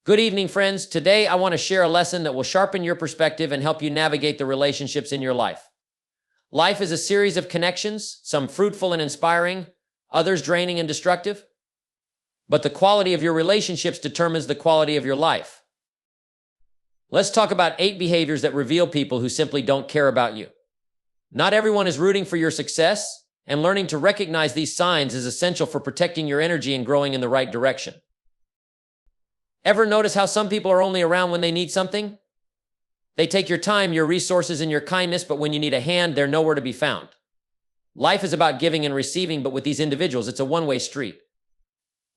Good evening, friends. Today, I want to share a lesson that will sharpen your perspective and help you navigate the relationships in your life. Life is a series of connections, some fruitful and inspiring, others draining and destructive. But the quality of your relationships determines the quality of your life. Let's talk about 8 behaviors that reveal people who simply don't care about you. Not everyone is rooting for your success, and learning to recognize these signs is essential for protecting your energy and growing in the right direction. Ever notice how some people are only around when they need something? They take your time, your resources, and your kindness, but when you need a hand, they're nowhere to be found. Life is about giving and receiving, but with these individuals, it's a one-way street.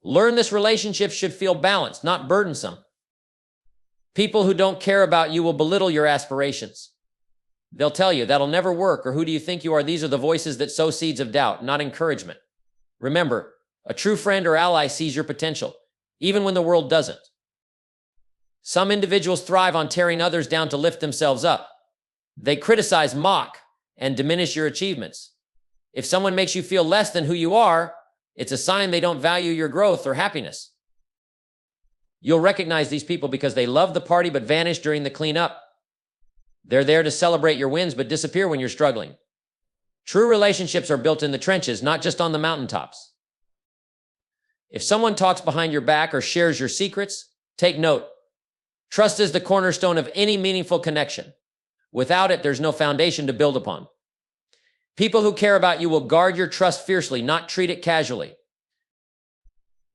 Learn this relationship should feel balanced, not burdensome. People who don't care about you will belittle your aspirations. They'll tell you, that'll never work, or who do you think you are? These are the voices that sow seeds of doubt, not encouragement. Remember, a true friend or ally sees your potential, even when the world doesn't. Some individuals thrive on tearing others down to lift themselves up. They criticize, mock, and diminish your achievements. If someone makes you feel less than who you are, it's a sign they don't value your growth or happiness. You'll recognize these people because they love the party but vanish during the cleanup. They're there to celebrate your wins but disappear when you're struggling. True relationships are built in the trenches, not just on the mountaintops. If someone talks behind your back or shares your secrets, take note. Trust is the cornerstone of any meaningful connection. Without it, there's no foundation to build upon. People who care about you will guard your trust fiercely, not treat it casually.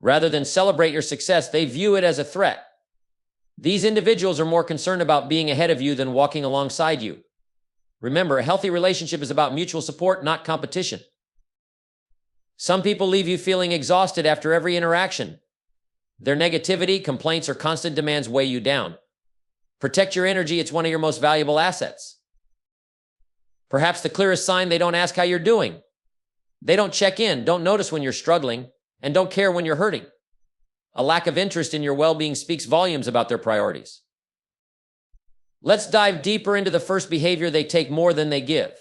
Rather than celebrate your success, they view it as a threat. These individuals are more concerned about being ahead of you than walking alongside you. Remember, a healthy relationship is about mutual support, not competition. Some people leave you feeling exhausted after every interaction. Their negativity, complaints, or constant demands weigh you down. Protect your energy. It's one of your most valuable assets. Perhaps the clearest sign: they don't ask how you're doing. They don't check in, don't notice when you're struggling, and don't care when you're hurting. A lack of interest in your well-being speaks volumes about their priorities. Let's dive deeper into the first behavior: they take more than they give.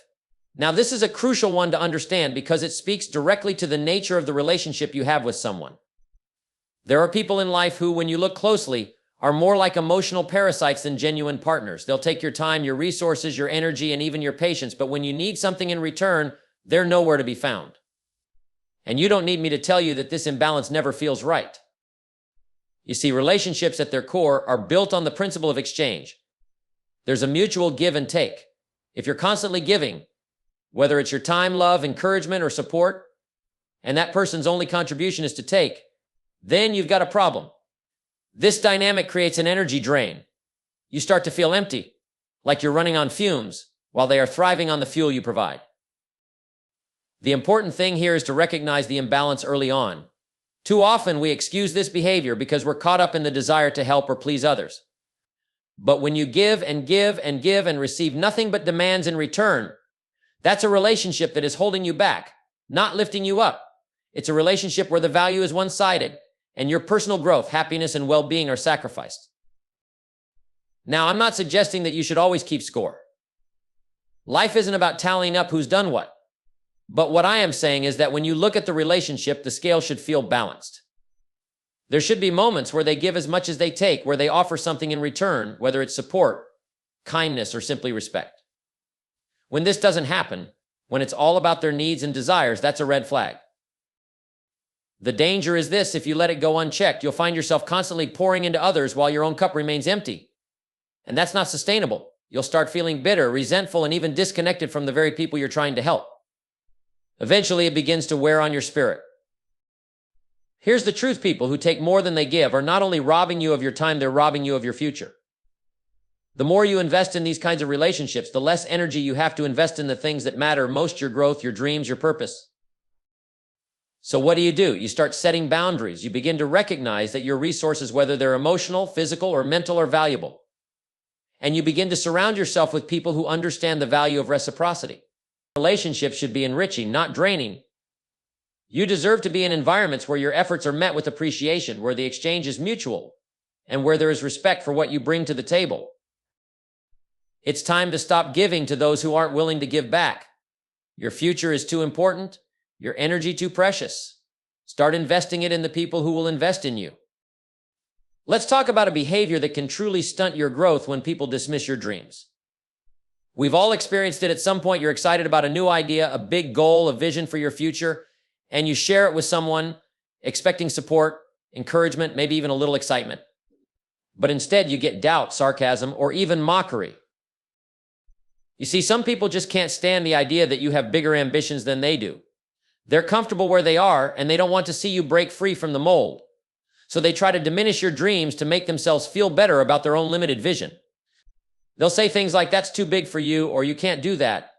Now, this is a crucial one to understand because it speaks directly to the nature of the relationship you have with someone. There are people in life who, when you look closely, are more like emotional parasites than genuine partners. They'll take your time, your resources, your energy, and even your patience, but when you need something in return, they're nowhere to be found. And you don't need me to tell you that this imbalance never feels right. You see, relationships at their core are built on the principle of exchange. There's a mutual give and take. If you're constantly giving, whether it's your time, love, encouragement, or support, and that person's only contribution is to take, then you've got a problem. This dynamic creates an energy drain. You start to feel empty, like you're running on fumes, while they are thriving on the fuel you provide. The important thing here is to recognize the imbalance early on. Too often we excuse this behavior because we're caught up in the desire to help or please others. But when you give and give and give and receive nothing but demands in return, that's a relationship that is holding you back, not lifting you up. It's a relationship where the value is one-sided, and your personal growth, happiness, and well-being are sacrificed. Now, I'm not suggesting that you should always keep score. Life isn't about tallying up who's done what. But what I am saying is that when you look at the relationship, the scale should feel balanced. There should be moments where they give as much as they take, where they offer something in return, whether it's support, kindness, or simply respect. When this doesn't happen, when it's all about their needs and desires, that's a red flag. The danger is this: if you let it go unchecked, you'll find yourself constantly pouring into others while your own cup remains empty. And that's not sustainable. You'll start feeling bitter, resentful, and even disconnected from the very people you're trying to help. Eventually, it begins to wear on your spirit. Here's the truth: people who take more than they give are not only robbing you of your time, they're robbing you of your future. The more you invest in these kinds of relationships, the less energy you have to invest in the things that matter most: your growth, your dreams, your purpose. So what do? You start setting boundaries. You begin to recognize that your resources, whether they're emotional, physical, or mental, are valuable. And you begin to surround yourself with people who understand the value of reciprocity. Relationships should be enriching, not draining. You deserve to be in environments where your efforts are met with appreciation, where the exchange is mutual, and where there is respect for what you bring to the table. It's time to stop giving to those who aren't willing to give back. Your future is too important. Your energy too precious. Start investing it in the people who will invest in you. Let's talk about a behavior that can truly stunt your growth when people dismiss your dreams. We've all experienced it at some point. You're excited about a new idea, a big goal, a vision for your future, and you share it with someone, expecting support, encouragement, maybe even a little excitement. But instead, you get doubt, sarcasm, or even mockery. You see, some people just can't stand the idea that you have bigger ambitions than they do. They're comfortable where they are, and they don't want to see you break free from the mold. So they try to diminish your dreams to make themselves feel better about their own limited vision. They'll say things like, "That's too big for you," or "You can't do that."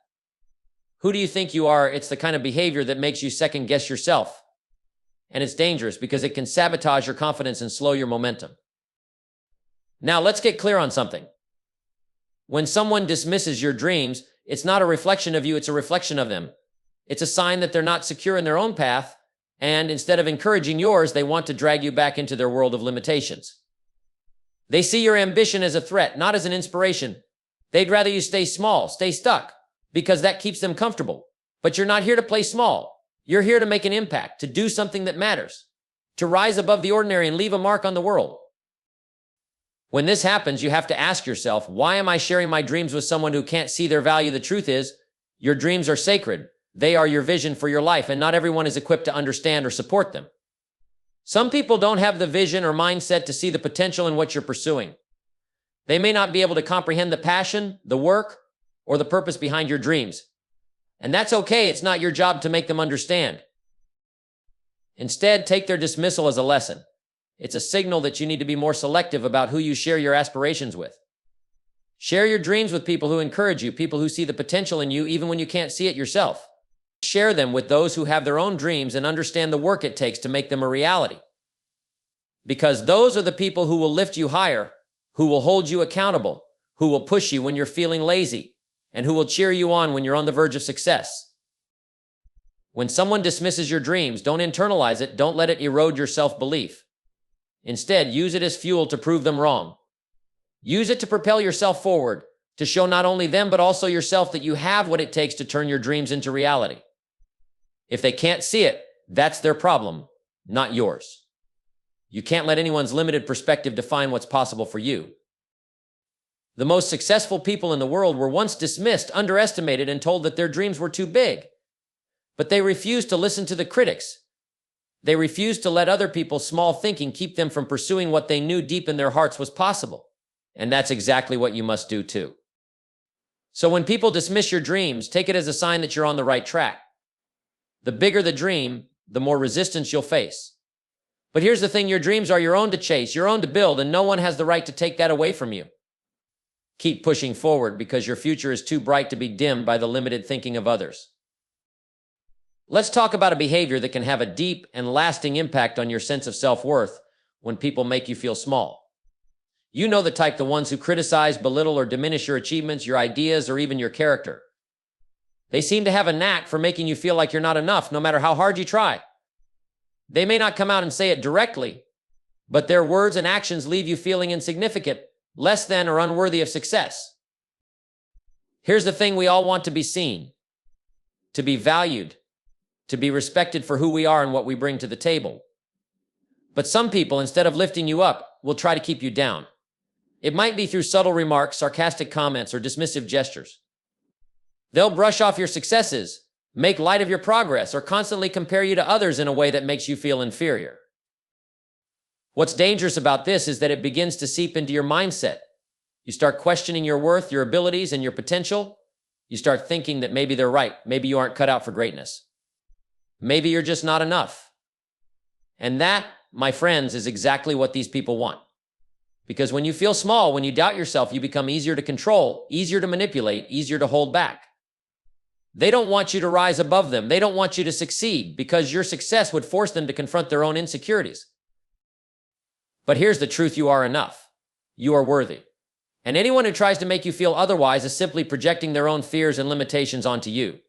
Who do you think you are? It's the kind of behavior that makes you second guess yourself. And it's dangerous because it can sabotage your confidence and slow your momentum. Now, let's get clear on something. When someone dismisses your dreams, it's not a reflection of you, it's a reflection of them. It's a sign that they're not secure in their own path, and instead of encouraging yours, they want to drag you back into their world of limitations. They see your ambition as a threat, not as an inspiration. They'd rather you stay small, stay stuck, because that keeps them comfortable. But you're not here to play small. You're here to make an impact, to do something that matters, to rise above the ordinary and leave a mark on the world. When this happens, you have to ask yourself, why am I sharing my dreams with someone who can't see their value? The truth is, your dreams are sacred. They are your vision for your life, and not everyone is equipped to understand or support them. Some people don't have the vision or mindset to see the potential in what you're pursuing. They may not be able to comprehend the passion, the work, or the purpose behind your dreams. And that's okay. It's not your job to make them understand. Instead, take their dismissal as a lesson. It's a signal that you need to be more selective about who you share your aspirations with. Share your dreams with people who encourage you, people who see the potential in you even when you can't see it yourself. Share them with those who have their own dreams and understand the work it takes to make them a reality. Because those are the people who will lift you higher, who will hold you accountable, who will push you when you're feeling lazy, and who will cheer you on when you're on the verge of success. When someone dismisses your dreams, don't internalize it. Don't let it erode your self-belief. Instead, use it as fuel to prove them wrong. Use it to propel yourself forward, to show not only them but also yourself that you have what it takes to turn your dreams into reality. If they can't see it, that's their problem, not yours. You can't let anyone's limited perspective define what's possible for you. The most successful people in the world were once dismissed, underestimated, and told that their dreams were too big. But they refused to listen to the critics. They refused to let other people's small thinking keep them from pursuing what they knew deep in their hearts was possible. And that's exactly what you must do too. So when people dismiss your dreams, take it as a sign that you're on the right track. The bigger the dream, the more resistance you'll face. But here's the thing, your dreams are your own to chase, your own to build, and no one has the right to take that away from you. Keep pushing forward because your future is too bright to be dimmed by the limited thinking of others. Let's talk about a behavior that can have a deep and lasting impact on your sense of self-worth when people make you feel small. You know the type, the ones who criticize, belittle, or diminish your achievements, your ideas, or even your character. They seem to have a knack for making you feel like you're not enough, no matter how hard you try. They may not come out and say it directly, but their words and actions leave you feeling insignificant, less than, or unworthy of success. Here's the thing, we all want to be seen, to be valued, to be respected for who we are and what we bring to the table. But some people, instead of lifting you up, will try to keep you down. It might be through subtle remarks, sarcastic comments, or dismissive gestures. They'll brush off your successes, make light of your progress, or constantly compare you to others in a way that makes you feel inferior. What's dangerous about this is that it begins to seep into your mindset. You start questioning your worth, your abilities, and your potential. You start thinking that maybe they're right. Maybe you aren't cut out for greatness. Maybe you're just not enough. And that, my friends, is exactly what these people want. Because when you feel small, when you doubt yourself, you become easier to control, easier to manipulate, easier to hold back. They don't want you to rise above them. They don't want you to succeed because your success would force them to confront their own insecurities. But here's the truth, you are enough. You are worthy. And anyone who tries to make you feel otherwise is simply projecting their own fears and limitations onto you.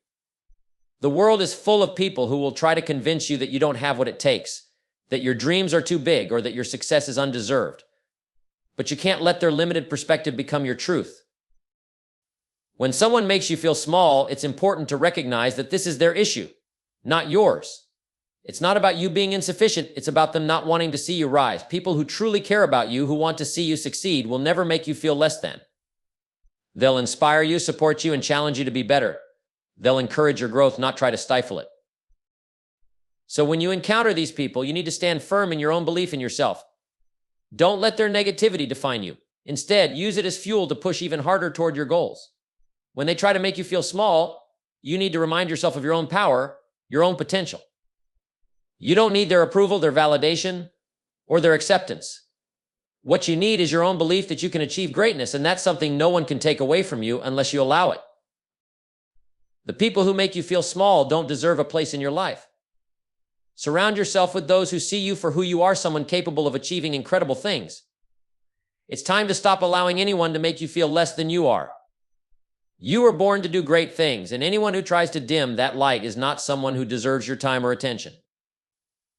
The world is full of people who will try to convince you that you don't have what it takes, that your dreams are too big, or that your success is undeserved. But you can't let their limited perspective become your truth. When someone makes you feel small, it's important to recognize that this is their issue, not yours. It's not about you being insufficient. It's about them not wanting to see you rise. People who truly care about you, who want to see you succeed, will never make you feel less than. They'll inspire you, support you, and challenge you to be better. They'll encourage your growth, not try to stifle it. So when you encounter these people, you need to stand firm in your own belief in yourself. Don't let their negativity define you. Instead, use it as fuel to push even harder toward your goals. When they try to make you feel small, you need to remind yourself of your own power, your own potential. You don't need their approval, their validation, or their acceptance. What you need is your own belief that you can achieve greatness, and that's something no one can take away from you unless you allow it. The people who make you feel small don't deserve a place in your life. Surround yourself with those who see you for who you are, someone capable of achieving incredible things. It's time to stop allowing anyone to make you feel less than you are. You were born to do great things, and anyone who tries to dim that light is not someone who deserves your time or attention.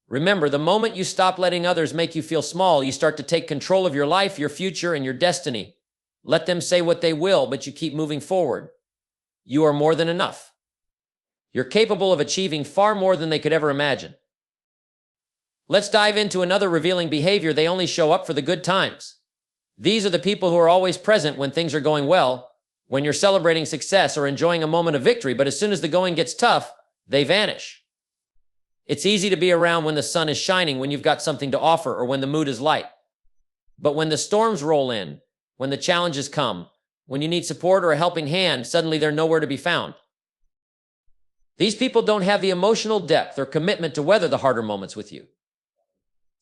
Remember, the moment you stop letting others make you feel small, you start to take control of your life, your future, and your destiny. Let them say what they will, but you keep moving forward. You are more than enough. You're capable of achieving far more than they could ever imagine. Let's dive into another revealing behavior. They only show up for the good times. These are the people who are always present when things are going well, when you're celebrating success or enjoying a moment of victory, but as soon as the going gets tough, they vanish. It's easy to be around when the sun is shining, when you've got something to offer, or when the mood is light. But when the storms roll in, when the challenges come, when you need support or a helping hand, suddenly they're nowhere to be found. These people don't have the emotional depth or commitment to weather the harder moments with you.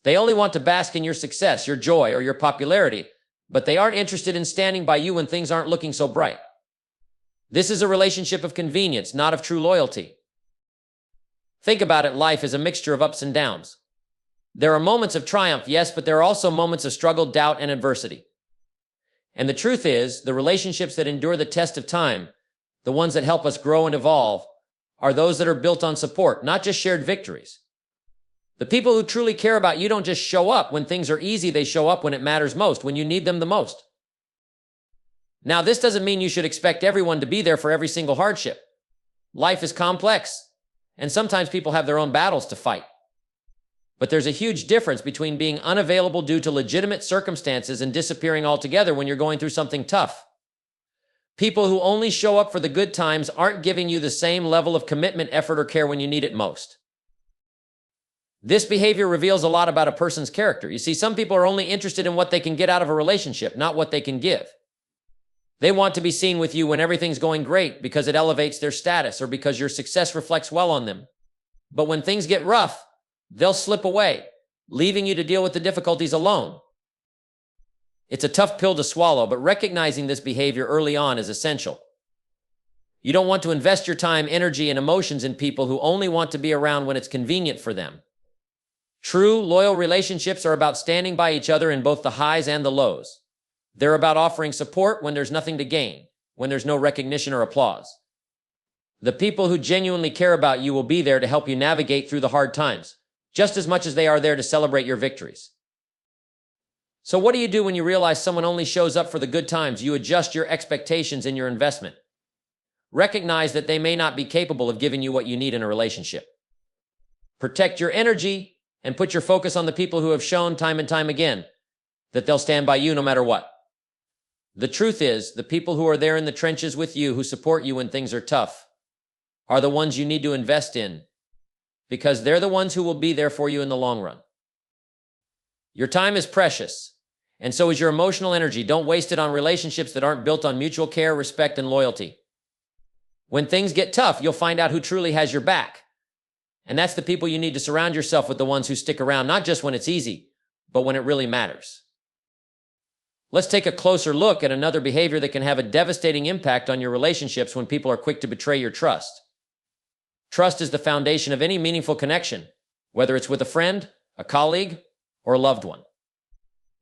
They only want to bask in your success, your joy, or your popularity, but they aren't interested in standing by you when things aren't looking so bright. This is a relationship of convenience, not of true loyalty. Think about it, life is a mixture of ups and downs. There are moments of triumph, yes, but there are also moments of struggle, doubt, and adversity. And the truth is, the relationships that endure the test of time, the ones that help us grow and evolve, are those that are built on support, not just shared victories. The people who truly care about you don't just show up when things are easy, they show up when it matters most, when you need them the most. Now, this doesn't mean you should expect everyone to be there for every single hardship. Life is complex, and sometimes people have their own battles to fight. But there's a huge difference between being unavailable due to legitimate circumstances and disappearing altogether when you're going through something tough. People who only show up for the good times aren't giving you the same level of commitment, effort, or care when you need it most. This behavior reveals a lot about a person's character. You see, some people are only interested in what they can get out of a relationship, not what they can give. They want to be seen with you when everything's going great because it elevates their status or because your success reflects well on them. But when things get rough, they'll slip away, leaving you to deal with the difficulties alone. It's a tough pill to swallow, but recognizing this behavior early on is essential. You don't want to invest your time, energy, and emotions in people who only want to be around when it's convenient for them. True, loyal relationships are about standing by each other in both the highs and the lows. They're about offering support when there's nothing to gain, when there's no recognition or applause. The people who genuinely care about you will be there to help you navigate through the hard times, just as much as they are there to celebrate your victories. So what do you do when you realize someone only shows up for the good times? You adjust your expectations in your investment. Recognize that they may not be capable of giving you what you need in a relationship. Protect your energy and put your focus on the people who have shown time and time again that they'll stand by you no matter what. The truth is, the people who are there in the trenches with you, who support you when things are tough, are the ones you need to invest in, because they're the ones who will be there for you in the long run. Your time is precious, and so is your emotional energy. Don't waste it on relationships that aren't built on mutual care, respect, and loyalty. When things get tough, you'll find out who truly has your back. And that's the people you need to surround yourself with, the ones who stick around, not just when it's easy, but when it really matters. Let's take a closer look at another behavior that can have a devastating impact on your relationships when people are quick to betray your trust. Trust is the foundation of any meaningful connection, whether it's with a friend, a colleague, or a loved one.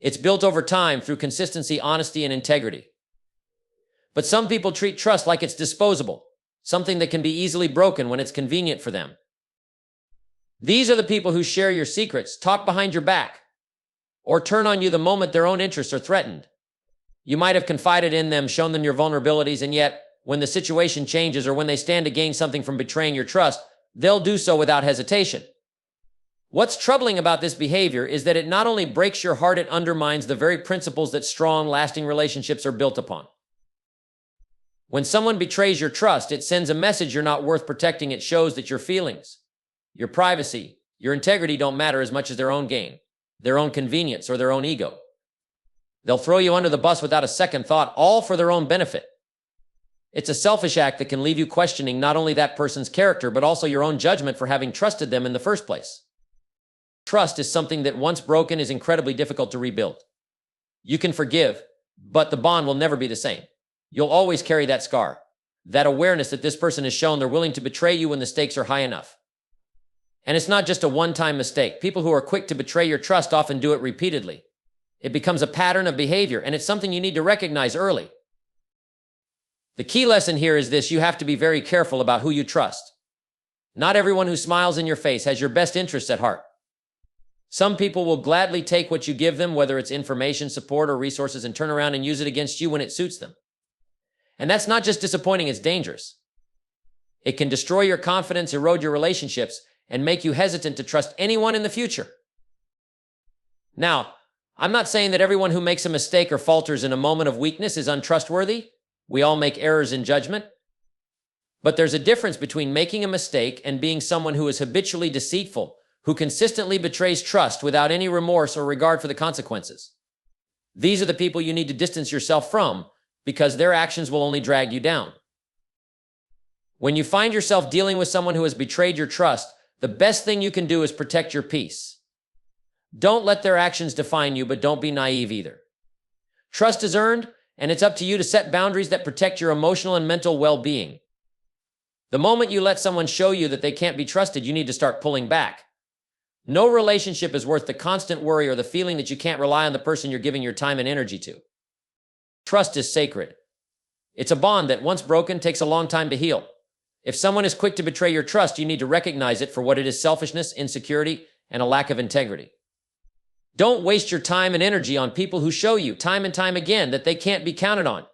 It's built over time through consistency, honesty, and integrity. But some people treat trust like it's disposable, something that can be easily broken when it's convenient for them. These are the people who share your secrets, talk behind your back, or turn on you the moment their own interests are threatened. You might have confided in them, shown them your vulnerabilities, and yet, when the situation changes or when they stand to gain something from betraying your trust, they'll do so without hesitation. What's troubling about this behavior is that it not only breaks your heart, it undermines the very principles that strong, lasting relationships are built upon. When someone betrays your trust, it sends a message you're not worth protecting. It shows that your feelings, your privacy, your integrity don't matter as much as their own gain, their own convenience, or their own ego. They'll throw you under the bus without a second thought, all for their own benefit. It's a selfish act that can leave you questioning not only that person's character, but also your own judgment for having trusted them in the first place. Trust is something that once broken is incredibly difficult to rebuild. You can forgive, but the bond will never be the same. You'll always carry that scar, that awareness that this person has shown they're willing to betray you when the stakes are high enough. And it's not just a one-time mistake. People who are quick to betray your trust often do it repeatedly. It becomes a pattern of behavior, and it's something you need to recognize early. The key lesson here is this: you have to be very careful about who you trust. Not everyone who smiles in your face has your best interests at heart. Some people will gladly take what you give them, whether it's information, support, or resources, and turn around and use it against you when it suits them. And that's not just disappointing, it's dangerous. It can destroy your confidence, erode your relationships, and make you hesitant to trust anyone in the future. Now, I'm not saying that everyone who makes a mistake or falters in a moment of weakness is untrustworthy. We all make errors in judgment. But there's a difference between making a mistake and being someone who is habitually deceitful, who consistently betrays trust without any remorse or regard for the consequences. These are the people you need to distance yourself from, because their actions will only drag you down. When you find yourself dealing with someone who has betrayed your trust, the best thing you can do is protect your peace. Don't let their actions define you, but don't be naive either. Trust is earned, and it's up to you to set boundaries that protect your emotional and mental well-being. The moment you let someone show you that they can't be trusted, you need to start pulling back. No relationship is worth the constant worry or the feeling that you can't rely on the person you're giving your time and energy to. Trust is sacred. It's a bond that, once broken, takes a long time to heal. If someone is quick to betray your trust, you need to recognize it for what it is: selfishness, insecurity, and a lack of integrity. Don't waste your time and energy on people who show you time and time again that they can't be counted on.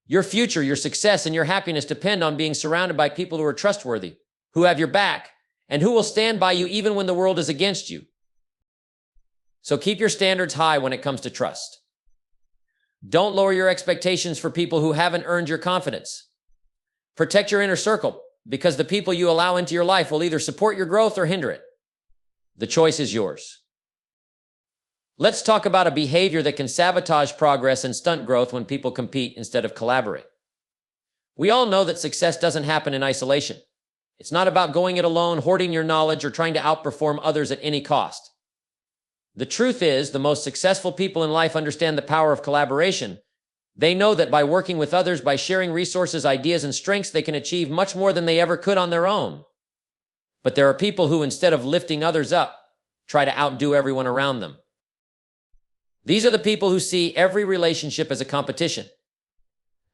Your future, your success, and your happiness depend on being surrounded by people who are trustworthy, who have your back, and who will stand by you even when the world is against you. So keep your standards high when it comes to trust. Don't lower your expectations for people who haven't earned your confidence. Protect your inner circle, because the people you allow into your life will either support your growth or hinder it. The choice is yours. Let's talk about a behavior that can sabotage progress and stunt growth when people compete instead of collaborate. We all know that success doesn't happen in isolation. It's not about going it alone, hoarding your knowledge, or trying to outperform others at any cost. The truth is, the most successful people in life understand the power of collaboration. They know that by working with others, by sharing resources, ideas, and strengths, they can achieve much more than they ever could on their own. But there are people who, instead of lifting others up, try to outdo everyone around them. These are the people who see every relationship as a competition.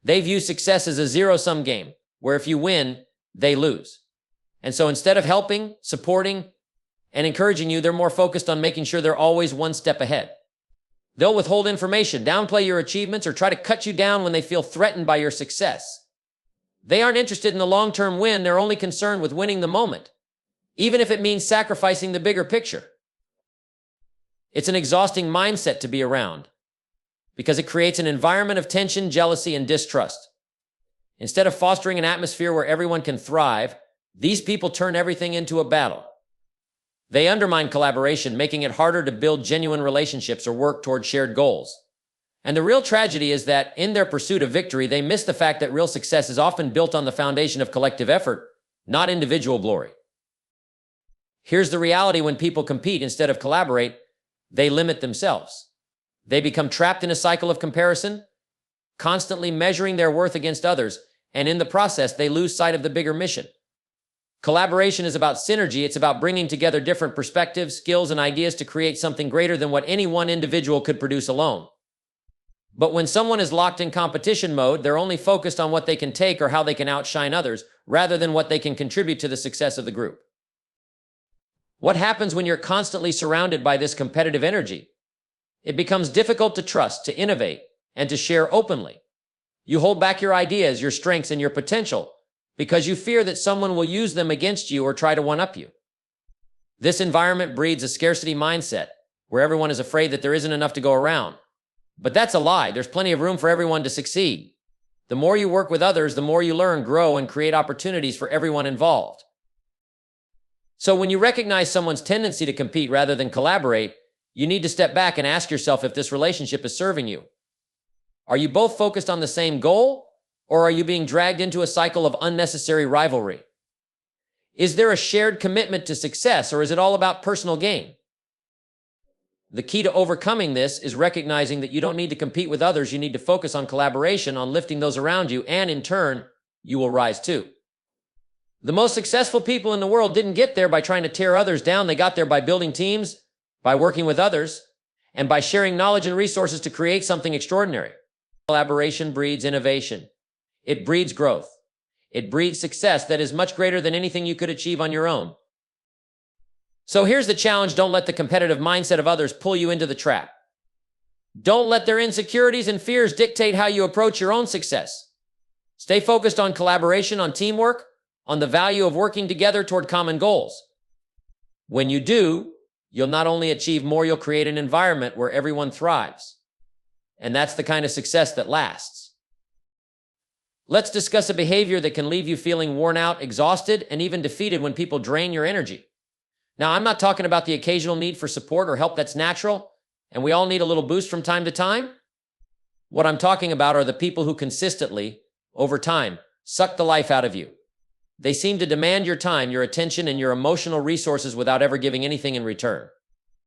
They view success as a zero-sum game, where if you win, they lose. And so instead of helping, supporting, and encouraging you, they're more focused on making sure they're always one step ahead. They'll withhold information, downplay your achievements, or try to cut you down when they feel threatened by your success. They aren't interested in the long-term win. They're only concerned with winning the moment, even if it means sacrificing the bigger picture. It's an exhausting mindset to be around, because it creates an environment of tension, jealousy, and distrust. Instead of fostering an atmosphere where everyone can thrive, these people turn everything into a battle. They undermine collaboration, making it harder to build genuine relationships or work toward shared goals. And the real tragedy is that, in their pursuit of victory, they miss the fact that real success is often built on the foundation of collective effort, not individual glory. Here's the reality: when people compete instead of collaborate, they limit themselves. They become trapped in a cycle of comparison, constantly measuring their worth against others, and in the process, they lose sight of the bigger mission. Collaboration is about synergy. It's about bringing together different perspectives, skills, and ideas to create something greater than what any one individual could produce alone. But when someone is locked in competition mode, they're only focused on what they can take or how they can outshine others, rather than what they can contribute to the success of the group. What happens when you're constantly surrounded by this competitive energy? It becomes difficult to trust, to innovate, and to share openly. You hold back your ideas, your strengths, and your potential because you fear that someone will use them against you or try to one-up you. This environment breeds a scarcity mindset, where everyone is afraid that there isn't enough to go around. But that's a lie. There's plenty of room for everyone to succeed. The more you work with others, the more you learn, grow, and create opportunities for everyone involved. So when you recognize someone's tendency to compete rather than collaborate, you need to step back and ask yourself if this relationship is serving you. Are you both focused on the same goal, or are you being dragged into a cycle of unnecessary rivalry? Is there a shared commitment to success, or is it all about personal gain? The key to overcoming this is recognizing that you don't need to compete with others. You need to focus on collaboration, on lifting those around you, and in turn, you will rise too. The most successful people in the world didn't get there by trying to tear others down. They got there by building teams, by working with others, and by sharing knowledge and resources to create something extraordinary. Collaboration breeds innovation. It breeds growth. It breeds success that is much greater than anything you could achieve on your own. So here's the challenge. Don't let the competitive mindset of others pull you into the trap. Don't let their insecurities and fears dictate how you approach your own success. Stay focused on collaboration, on teamwork, on the value of working together toward common goals. When you do, you'll not only achieve more, you'll create an environment where everyone thrives. And that's the kind of success that lasts. Let's discuss a behavior that can leave you feeling worn out, exhausted, and even defeated when people drain your energy. Now, I'm not talking about the occasional need for support or help. That's natural, and we all need a little boost from time to time. What I'm talking about are the people who consistently, over time, suck the life out of you. They seem to demand your time, your attention, and your emotional resources without ever giving anything in return.